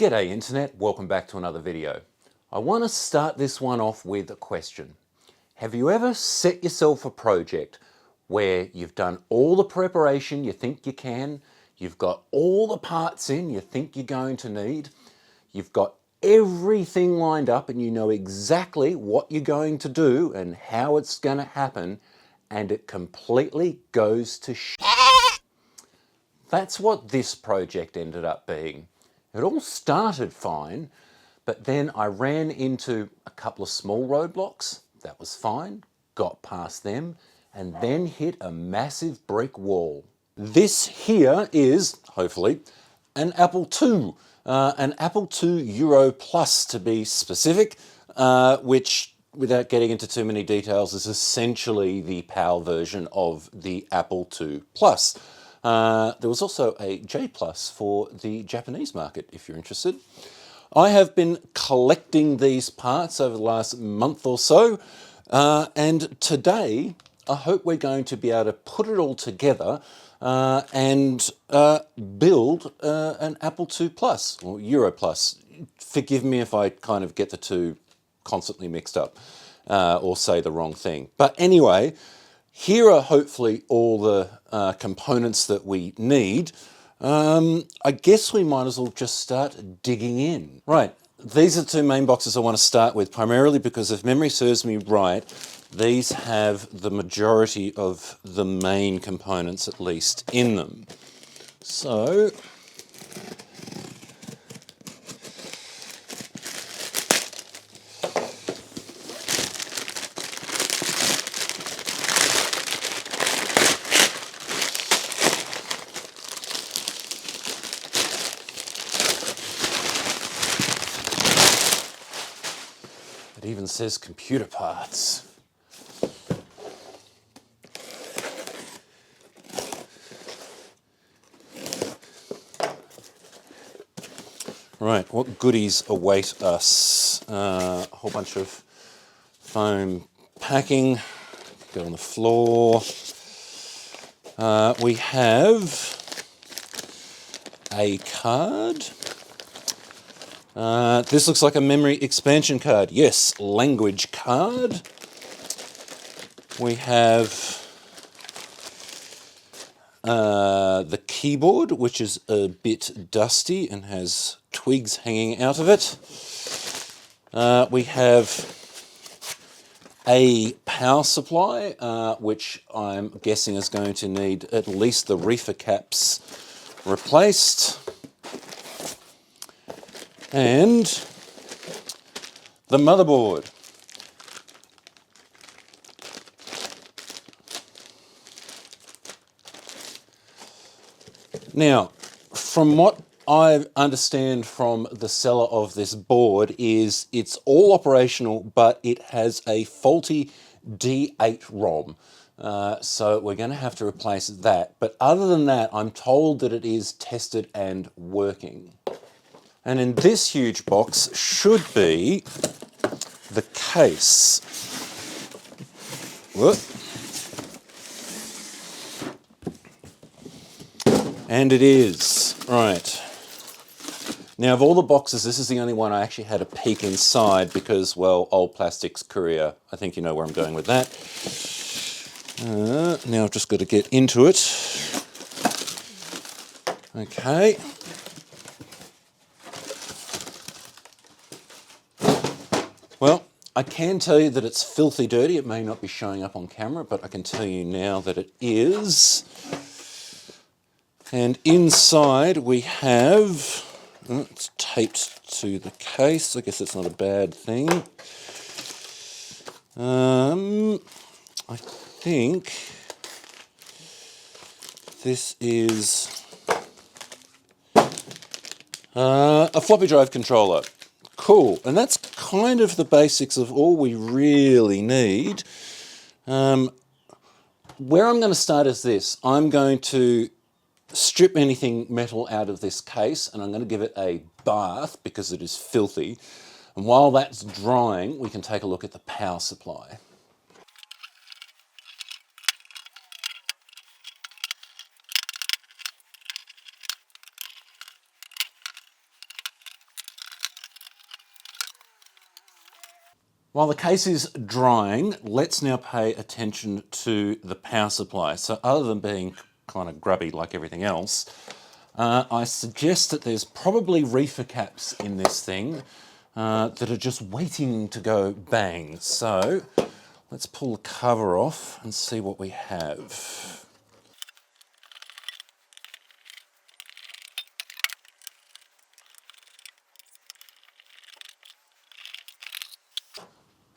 G'day Internet, welcome back to another video. I want to start this one off with a question. Have you ever set yourself a project where you've done all the preparation you think you can, you've got all the parts in you think you're going to need, you've got everything lined up and you know exactly what you're going to do and how it's going to happen, and it completely goes to shit? That's what this project ended up being. It all started fine, but then I ran into a couple of small roadblocks. That was fine, got past them, and then hit a massive brick wall. This here is, hopefully, an Apple II. An Apple II Europlus to be specific, which, without getting into too many details, is essentially the PAL version of the Apple II Plus. There was also a J Plus for the Japanese market, if you're interested. I have been collecting these parts over the last month or so, and today I hope we're going to be able to put it all together and build an Apple II Plus, or Euro Plus. Forgive me if I kind of get the two constantly mixed up or say the wrong thing. But anyway, here are hopefully all the components that we need. I guess we might as well just start digging in. Right, these are the two main boxes I want to start with, primarily because if memory serves me right, these have the majority of the main components, at least, in them. So, it even says computer parts. Right, what goodies await us? A whole bunch of foam packing, go on the floor. We have a card. This looks like a memory expansion card. Yes, language card. We have the keyboard, which is a bit dusty and has twigs hanging out of it. We have a power supply, which I'm guessing is going to need at least the reefer caps replaced. And the motherboard. Now, from what I understand from the seller of this board is it's all operational, but it has a faulty D8 ROM. So we're going to have to replace that. But other than that, I'm told that it is tested and working. And in this huge box should be the case. Whoop. And it is. Right. Now, of all the boxes, this is the only one I actually had a peek inside because, well, old plastics courier. I think you know where I'm going with that. Now I've just got to get into it. Okay. Well, I can tell you that it's filthy dirty. It may not be showing up on camera, but I can tell you now that it is. And inside we have, it's taped to the case. I guess that's not a bad thing. I think this is a floppy drive controller. Cool, and that's kind of the basics of all we really need. Where I'm going to start is this. I'm going to strip anything metal out of this case and I'm going to give it a bath because it is filthy. And while that's drying, we can take a look at the power supply. While the case is drying, let's now pay attention to the power supply. So other than being kind of grubby like everything else, I suggest that there's probably reefer caps in this thing that are just waiting to go bang. So let's pull the cover off and see what we have.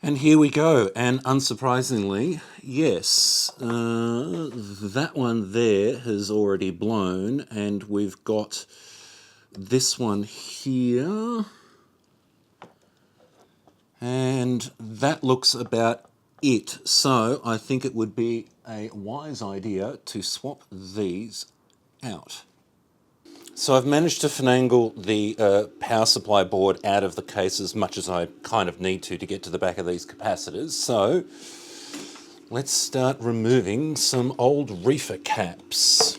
And here we go, and unsurprisingly, yes, that one there has already blown, and we've got this one here, and that looks about it. So I think it would be a wise idea to swap these out. So I've managed to finagle the power supply board out of the case as much as I kind of need to get to the back of these capacitors. So let's start removing some old reefer caps.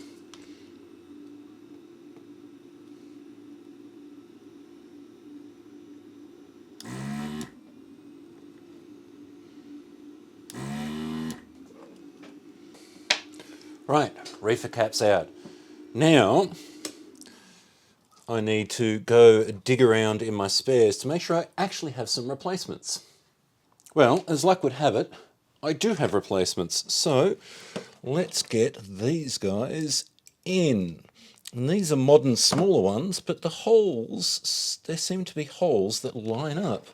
Right, reefer caps out. Now I need to go dig around in my spares to make sure I actually have some replacements. Well, as luck would have it, I do have replacements. So let's get these guys in. And these are modern smaller ones, but the holes, there seem to be holes that line up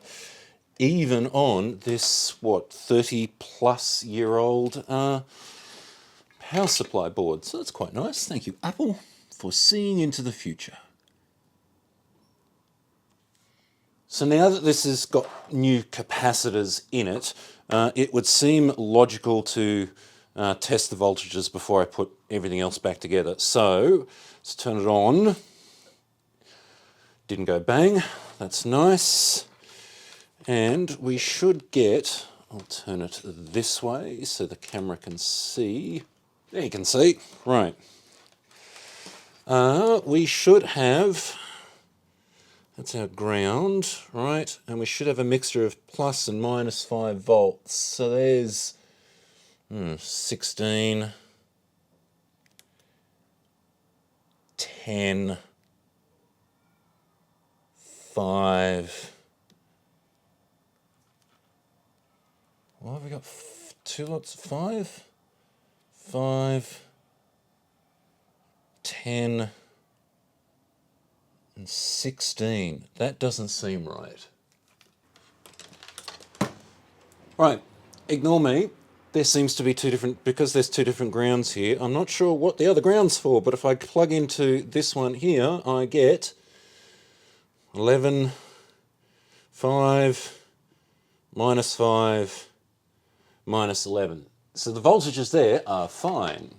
even on this, 30 plus year old power supply board. So that's quite nice. Thank you, Apple, for seeing into the future. So now that this has got new capacitors in it, it would seem logical to test the voltages before I put everything else back together. So let's turn it on. Didn't go bang. That's nice. And we should get, I'll turn it this way so the camera can see. There you can see. Right. We should have, that's our ground, right? And we should have a mixture of plus and minus 5 volts. So there's 16, 10, 5. Well, have we got 2 lots of 5? 5, 10, and 16. That doesn't seem right. Right, ignore me. There seems to be because there's 2 different grounds here. I'm not sure what the other ground's for, but if I plug into this one here, I get 11, 5, minus 5, minus 11. So the voltages there are fine.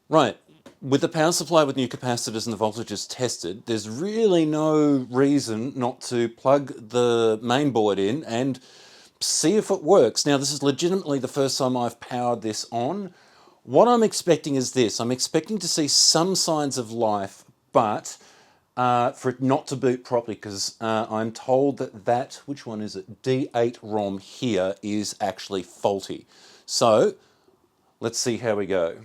Right, with the power supply with new capacitors and the voltages tested, there's really no reason not to plug the main board in and see if it works. Now, this is legitimately the first time I've powered this on. What I'm expecting is this. I'm expecting to see some signs of life, but for it not to boot properly, because I'm told that, which one is it? D8 ROM here is actually faulty. So let's see how we go.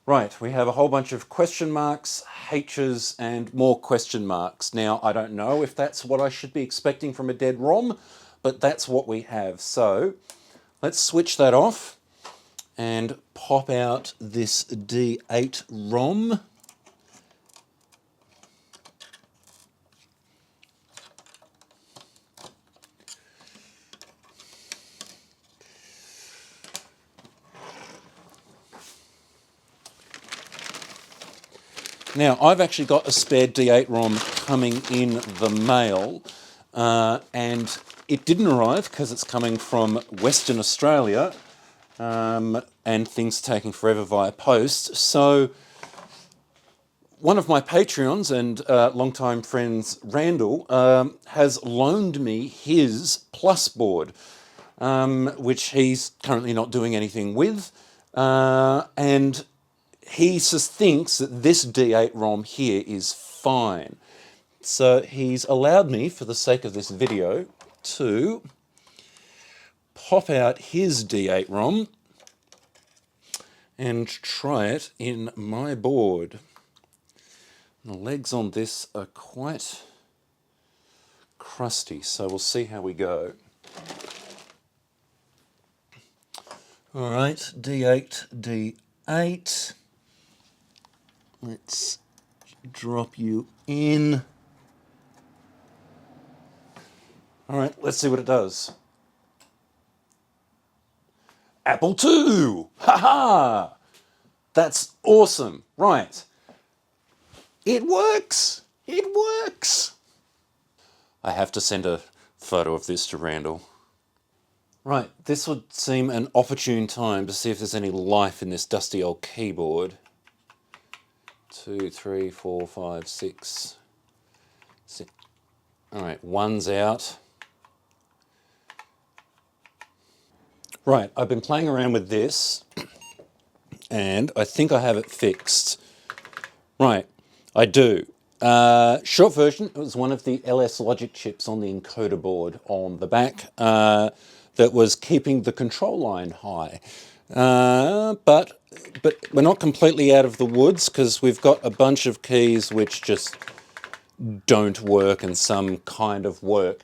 Right, we have a whole bunch of question marks, H's, and more question marks. Now, I don't know if that's what I should be expecting from a dead ROM, but that's what we have. So let's switch that off and pop out this D8 ROM. Now, I've actually got a spare D8 ROM coming in the mail, and it didn't arrive because it's coming from Western Australia, and things are taking forever via post. So one of my Patreons and longtime friends, Randall, has loaned me his Plus board, which he's currently not doing anything with, and he just thinks that this D8 ROM here is fine. So he's allowed me, for the sake of this video, to pop out his D8 ROM and try it in my board. The legs on this are quite crusty, so we'll see how we go. All right, D8, D8. Let's drop you in. All right, let's see what it does. Apple II! Ha-ha! That's awesome. Right. It works! It works! I have to send a photo of this to Randall. Right, this would seem an opportune time to see if there's any life in this dusty old keyboard. 2, 3, 4, 5, 6. All right, one's out. Right, I've been playing around with this and I think I have it fixed. Right, I do. Short version, it was one of the LS logic chips on the encoder board on the back that was keeping the control line high. But we're not completely out of the woods because we've got a bunch of keys which just don't work and some kind of work.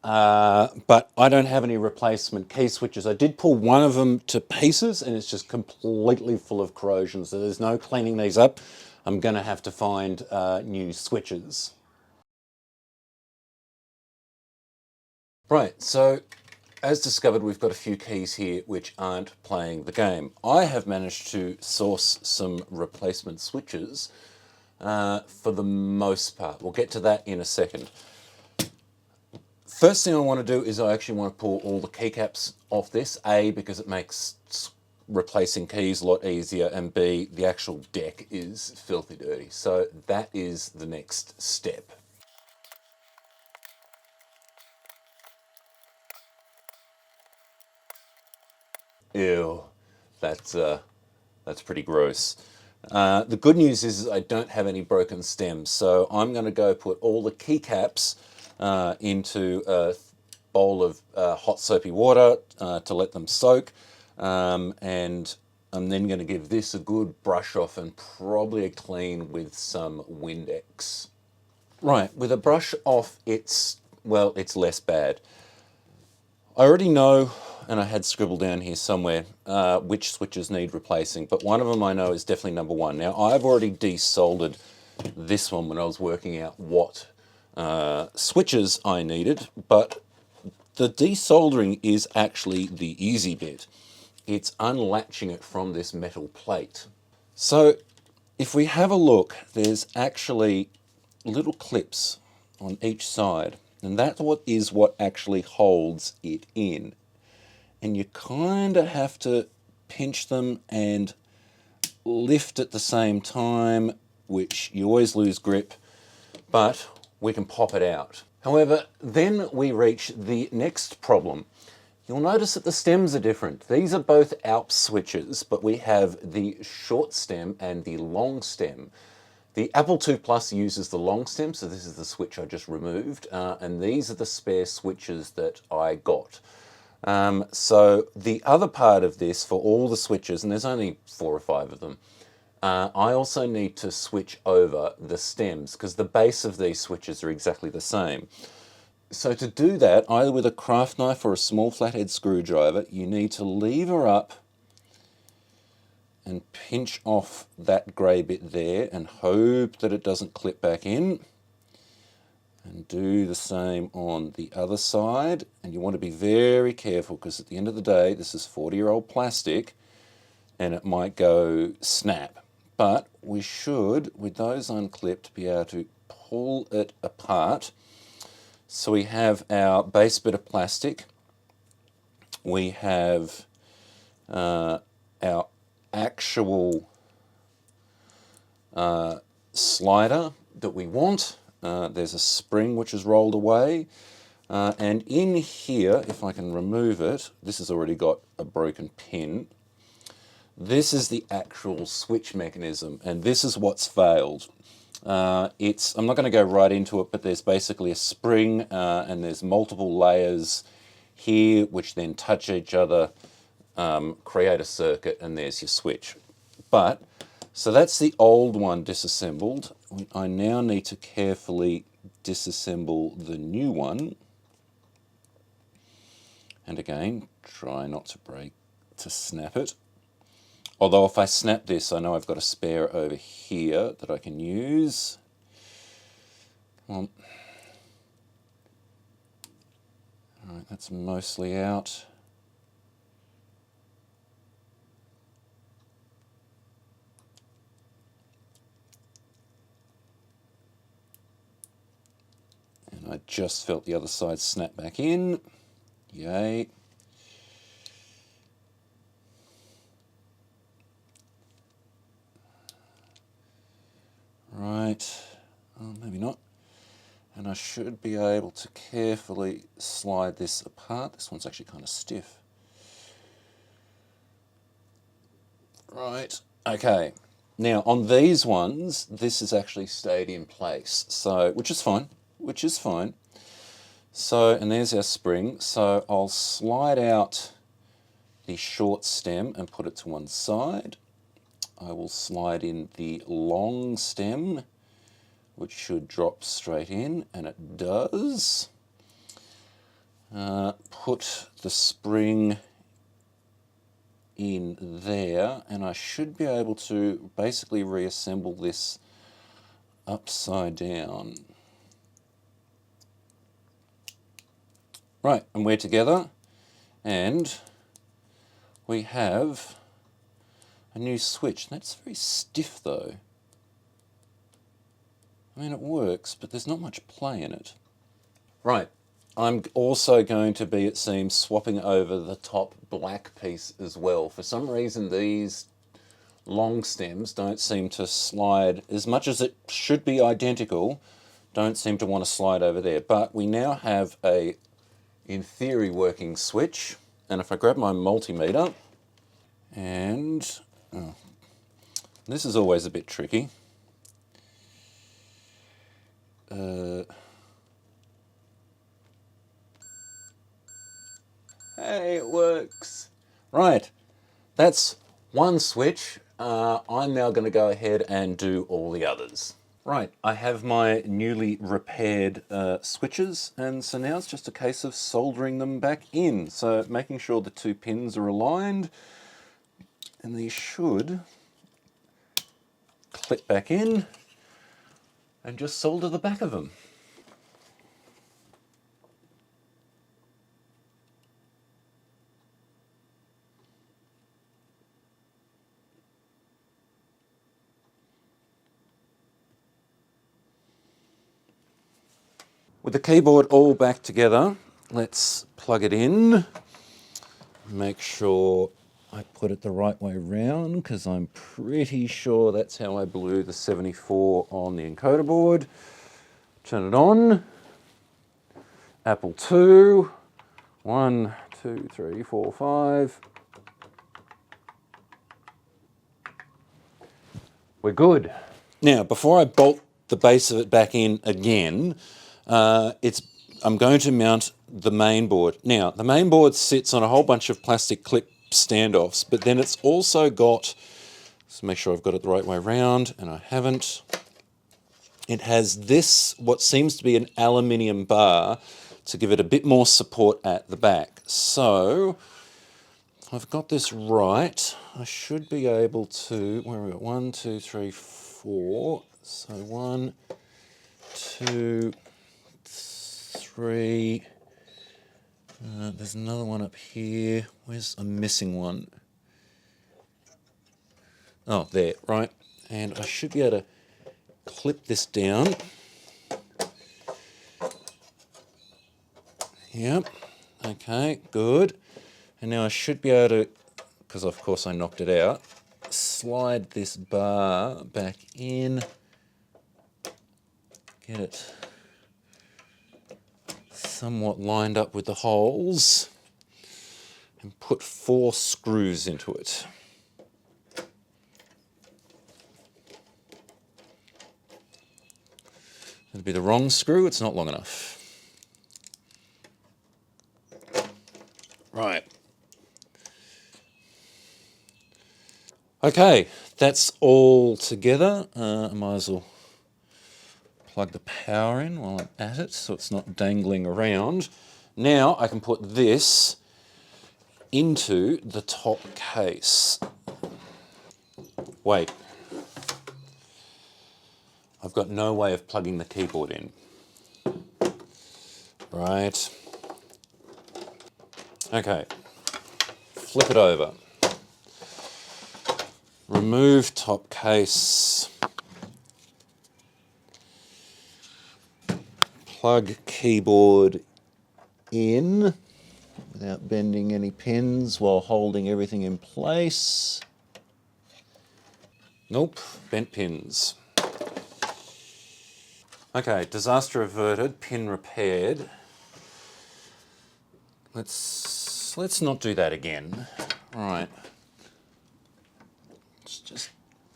But I don't have any replacement key switches. I did pull one of them to pieces and it's just completely full of corrosion, so there's no cleaning these up. I'm going to have to find new switches. Right, so as discovered, we've got a few keys here which aren't playing the game. I have managed to source some replacement switches for the most part. We'll get to that in a second. First thing I want to do is I actually want to pull all the keycaps off this. A, because it makes replacing keys a lot easier, and B, the actual deck is filthy dirty. So that is the next step. Ew, that's pretty gross. The good news is I don't have any broken stems, so I'm going to go put all the keycaps into a bowl of hot soapy water to let them soak, and I'm then going to give this a good brush off and probably a clean with some Windex. Right, with a brush off, it's less bad. I already know, and I had scribbled down here somewhere, which switches need replacing, but one of them I know is definitely number one. Now, I've already desoldered this one when I was working out what switches I needed, but the desoldering is actually the easy bit. It's unlatching it from this metal plate. So if we have a look, there's actually little clips on each side, and that's what actually holds it in. And you kind of have to pinch them and lift at the same time, which you always lose grip, but we can pop it out. However, then we reach the next problem. You'll notice that the stems are different. These are both ALP switches, but we have the short stem and the long stem. The Apple II Plus uses the long stem, so this is the switch I just removed, and these are the spare switches that I got. So the other part of this, for all the switches, and there's only 4 or 5 of them, I also need to switch over the stems because the base of these switches are exactly the same. So to do that, either with a craft knife or a small flathead screwdriver, you need to lever up and pinch off that grey bit there and hope that it doesn't clip back in. And do the same on the other side. And you want to be very careful because at the end of the day, this is 40-year-old plastic and it might go snap. But we should, with those unclipped, be able to pull it apart. So we have our base bit of plastic. We have our actual slider that we want. There's a spring which is rolled away. And in here, if I can remove it, this has already got a broken pin. This is the actual switch mechanism, and this is what's failed. I'm not going to go right into it, but there's basically a spring and there's multiple layers here which then touch each other, create a circuit, and there's your switch. But, so that's the old one disassembled. I now need to carefully disassemble the new one. And again, try not to snap it. Although if I snap this, I know I've got a spare over here that I can use. All right, that's mostly out. And I just felt the other side snap back in. Yay. Right, maybe not. And I should be able to carefully slide this apart. This one's actually kind of stiff. Right, okay. Now on these ones, this has actually stayed in place, so which is fine. So, and there's our spring. So I'll slide out the short stem and put it to one side. I will slide in the long stem, which should drop straight in, and it does. Put the spring in there, and I should be able to basically reassemble this upside down. Right, and we're together, and we have a new switch. That's very stiff though. I mean, it works, but there's not much play in it. Right, I'm also going to be, it seems, swapping over the top black piece as well. For some reason, these long stems don't seem to slide as much as it should be identical, don't seem to want to slide over there. But we now have a, in theory, working switch. And if I grab my multimeter, and this is always a bit tricky. Hey, it works. Right, that's one switch. I'm now going to go ahead and do all the others. Right, I have my newly repaired switches, and so now it's just a case of soldering them back in. So making sure the two pins are aligned, and these should clip back in, and just solder the back of them. With the keyboard all back together, let's plug it in. Make sure I put it the right way round, because I'm pretty sure that's how I blew the 74 on the encoder board. Turn it on. Apple II. 1, 2, 3, 4, 5. We're good. Now, before I bolt the base of it back in again, I'm going to mount the main board. Now, the main board sits on a whole bunch of plastic clip standoffs, but then it's also got, let's make sure I've got it the right way around, and I haven't. It has this, what seems to be an aluminium bar, to give it a bit more support at the back. So, if I've got this right, I should be able to, where are we got? 1, 2, 3, 4. So 1, 2, 3. There's another one up here. I'm missing one. Oh, there, right. And I should be able to clip this down. Yep. Okay, good. And now I should be able to, because of course I knocked it out, slide this bar back in. Get it somewhat lined up with the holes, and put 4 screws into it. It'll be the wrong screw, it's not long enough. Right. Okay, that's all together. I might as well plug the power in while I'm at it so it's not dangling around. Now I can put this into the top case. Wait. I've got no way of plugging the keyboard in. Right. Okay. Flip it over. Remove top case. Plug keyboard in without bending any pins while holding everything in place. Nope, bent pins. Okay, disaster averted, pin repaired. Let's not do that again. All right. It's just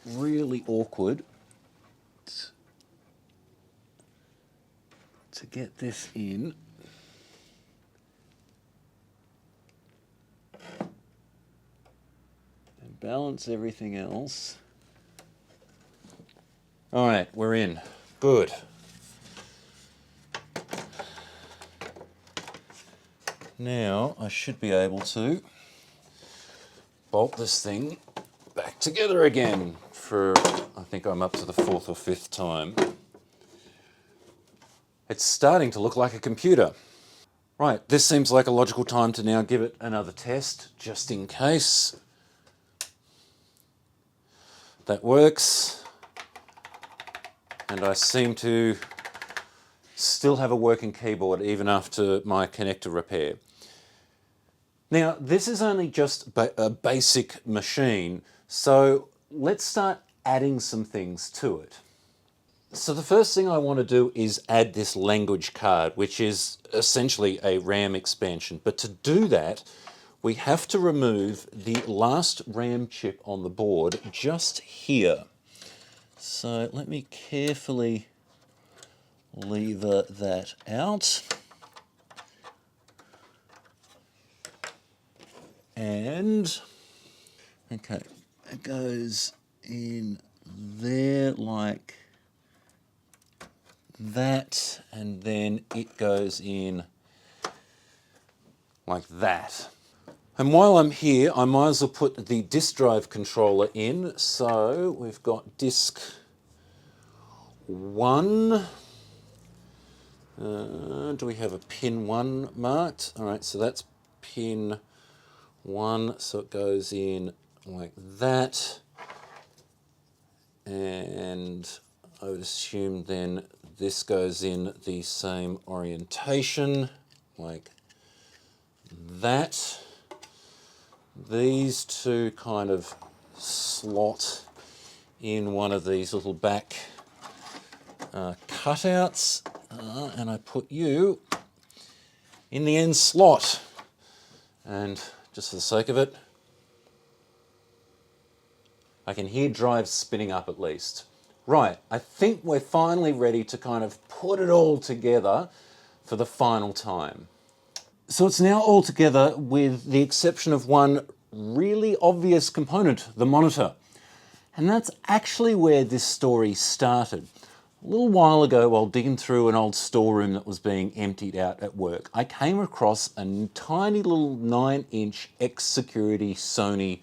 really awkward to get this in. And balance everything else. All right, we're in. Good. Now I should be able to bolt this thing back together again for, I think I'm up to the 4th or 5th time. It's starting to look like a computer. Right, this seems like a logical time to now give it another test, just in case. That works. And I seem to still have a working keyboard even after my connector repair. Now, this is only just a basic machine, so let's start adding some things to it. So the first thing I want to do is add this language card, which is essentially a RAM expansion. But to do that, we have to remove the last RAM chip on the board just here. So let me carefully lever that out. And, okay, it goes in there like that, and then it goes in like that. And while I'm here, I might as well put the disk drive controller in. So we've got disk 1. Do we have a pin 1 marked? All right, so that's pin 1, so it goes in like that. And I would assume then this goes in the same orientation, like that. These two kind of slot in one of these little back cutouts, and I put you in the end slot. And just for the sake of it, I can hear drives spinning up at least. Right, I think we're finally ready to kind of put it all together for the final time. So it's now all together with the exception of one really obvious component, the monitor. And that's actually where this story started. A little while ago, while digging through an old storeroom that was being emptied out at work, I came across a tiny little 9-inch X-Security Sony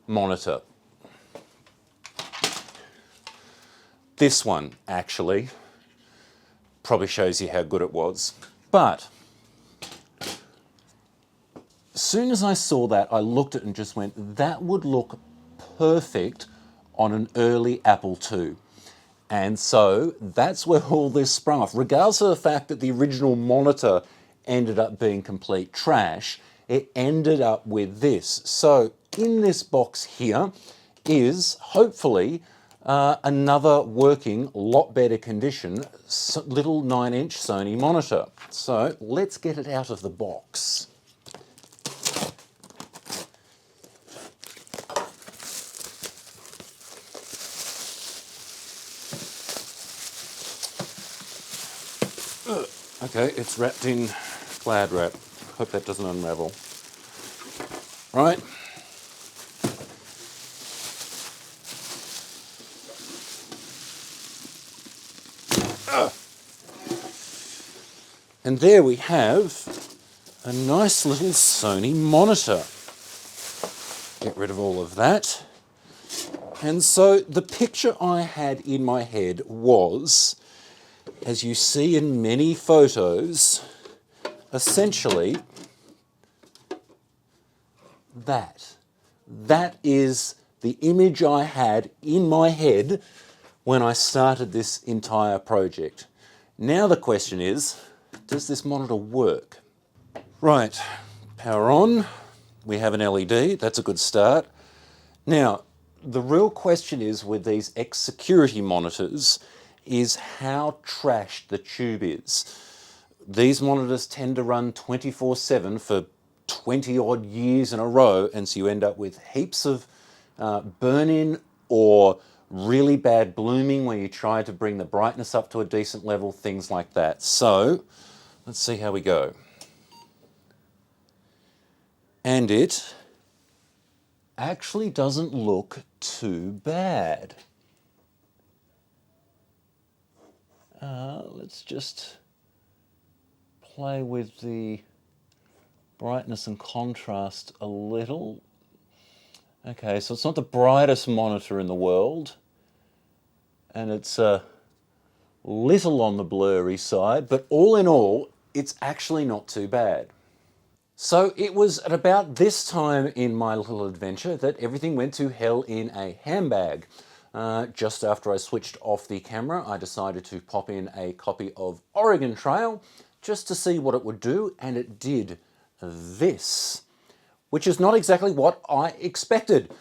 monitor. This one, actually, probably shows you how good it was. But as soon as I saw that, I looked at it and just went, that would look perfect on an early Apple II. And so that's where all this sprung off. Regardless of the fact that the original monitor ended up being complete trash, it ended up with this. So in this box here is hopefully another working, lot better condition, little 9-inch Sony monitor. So let's get it out of the box. Okay, it's wrapped in Glad wrap. Hope that doesn't unravel. Right. And there we have a nice little Sony monitor. Get rid of all of that. And so the picture I had in my head was, as you see in many photos, essentially that. That is the image I had in my head when I started this entire project. Now the question is, does this monitor work? Right, power on. We have an LED, that's a good start. Now, the real question is with these X-Security monitors is how trashed the tube is. These monitors tend to run 24/7 for 20 odd years in a row, and so you end up with heaps of burn-in or really bad blooming where you try to bring the brightness up to a decent level, things like that. So, let's see how we go. And it actually doesn't look too bad. Let's just play with the brightness and contrast a little. Okay, so it's not the brightest monitor in the world, and it's a little on the blurry side, but all in all, it's actually not too bad. So it was at about this time in my little adventure that everything went to hell in a handbag. Just after I switched off the camera, I decided to pop in a copy of Oregon Trail just to see what it would do, and it did this, which is not exactly what I expected.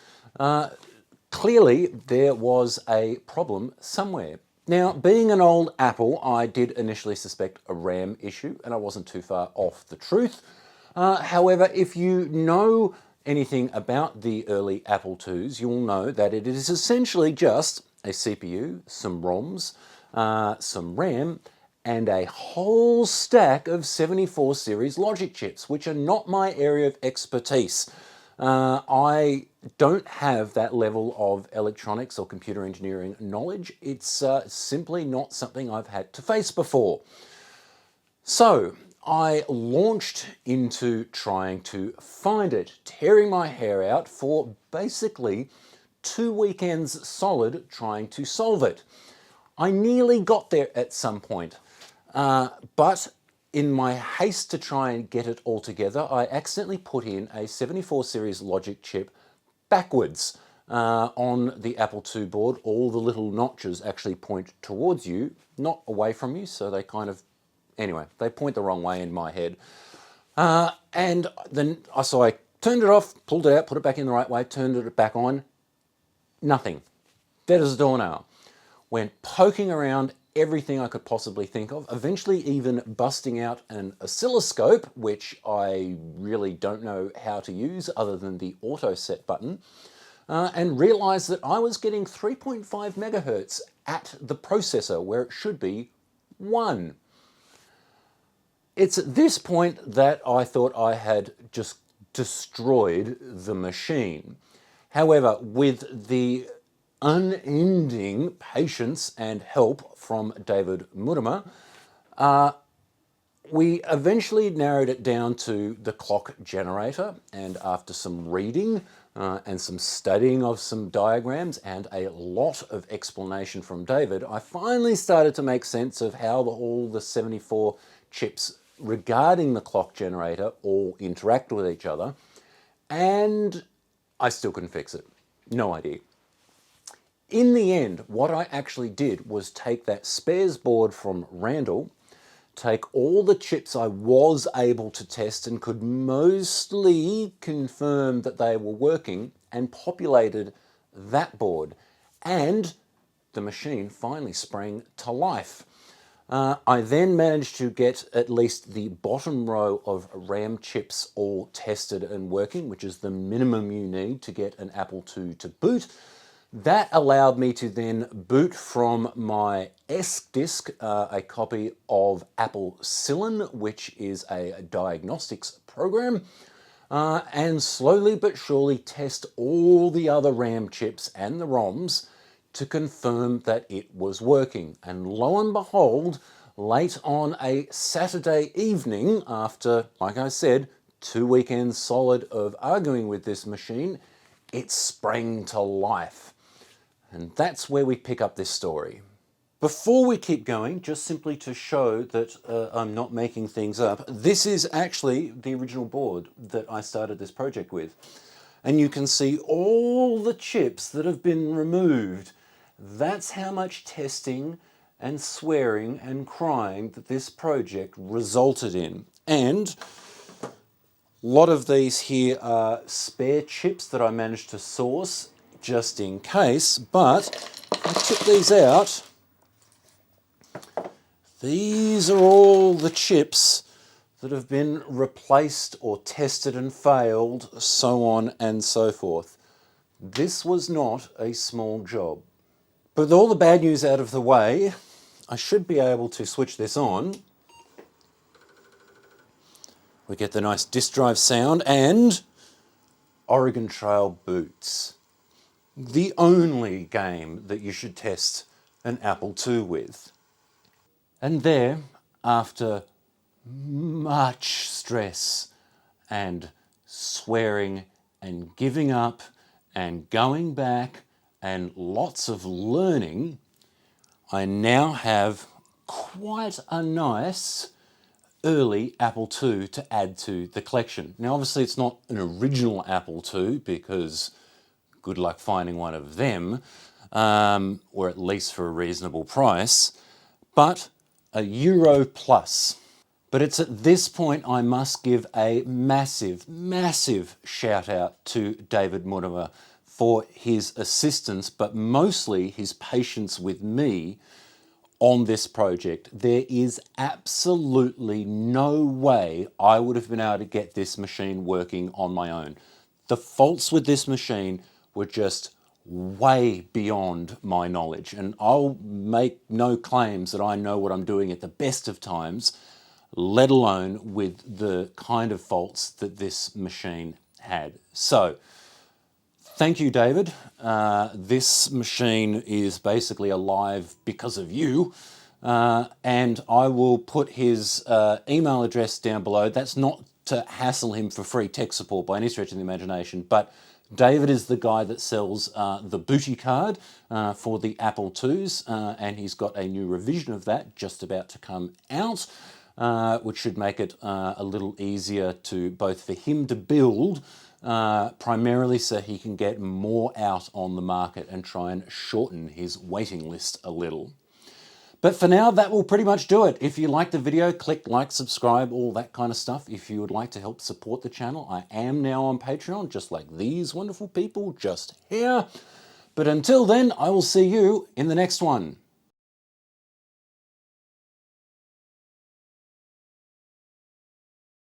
Clearly, there was a problem somewhere. Now, being an old Apple, I did initially suspect a RAM issue, and I wasn't too far off the truth. However, if you know anything about the early Apple IIs, you'll know that it is essentially just a CPU, some ROMs, some RAM, and a whole stack of 74 series logic chips, which are not my area of expertise. I don't have that level of electronics or computer engineering knowledge. It's simply not something I've had to face before. So I launched into trying to find it, tearing my hair out for basically 2 weekends solid trying to solve it. I nearly got there at some point, but in my haste to try and get it all together, I accidentally put in a 74 series logic chip backwards. On the Apple II board, all the little notches actually point towards you, not away from you, so they kind of, anyway, they point the wrong way in my head. And then so I turned it off, pulled it out, put it back in the right way, turned it back on, nothing. Dead as a doornail. Went poking around everything I could possibly think of, eventually even busting out an oscilloscope, which I really don't know how to use other than the auto set button, and realized that I was getting 3.5 megahertz at the processor where it should be 1. It's at this point that I thought I had just destroyed the machine. However, with the unending patience and help from David Mutimer, we eventually narrowed it down to the clock generator, and after some reading and some studying of some diagrams and a lot of explanation from David, I finally started to make sense of how all the 74 chips regarding the clock generator all interact with each other, and I still couldn't fix it. No idea. In the end, what I actually did was take that spares board from Randall, take all the chips I was able to test and could mostly confirm that they were working, and populated that board, and the machine finally sprang to life. I then managed to get at least the bottom row of RAM chips all tested and working, which is the minimum you need to get an Apple II to boot. That allowed me to then boot from my disk a copy of Apple Cylon, which is a diagnostics program, and slowly but surely test all the other RAM chips and the ROMs to confirm that it was working. And lo and behold, late on a Saturday evening, after, like I said, 2 weekends solid of arguing with this machine, it sprang to life. And that's where we pick up this story. Before we keep going, just simply to show that I'm not making things up, this is actually the original board that I started this project with. And you can see all the chips that have been removed. That's how much testing and swearing and crying that this project resulted in. And a lot of these here are spare chips that I managed to source just in case, but if I took these out, these are all the chips that have been replaced or tested and failed, so on and so forth. This was not a small job. But with all the bad news out of the way, I should be able to switch this on. We get the nice disk drive sound and Oregon Trail boots. The only game that you should test an Apple II with. And there, after much stress and swearing and giving up and going back and lots of learning, I now have quite a nice early Apple II to add to the collection. Now obviously it's not an original Apple II because good luck finding one of them, or at least for a reasonable price, but a Europlus. But it's at this point I must give a massive, massive shout out to David Mutimer for his assistance, but mostly his patience with me on this project. There is absolutely no way I would have been able to get this machine working on my own. The faults with this machine were just way beyond my knowledge, and I'll make no claims that I know what I'm doing at the best of times, let alone with the kind of faults that this machine had. So, thank you, David. This machine is basically alive because of you, and I will put his email address down below. That's not to hassle him for free tech support by any stretch of the imagination, but David is the guy that sells the Booti card for the Apple IIs, and he's got a new revision of that just about to come out, which should make it a little easier to both for him to build, primarily so he can get more out on the market and try and shorten his waiting list a little. But for now, that will pretty much do it. If you liked the video, click like, subscribe, all that kind of stuff. If you would like to help support the channel, I am now on Patreon, just like these wonderful people just here. But until then, I will see you in the next one.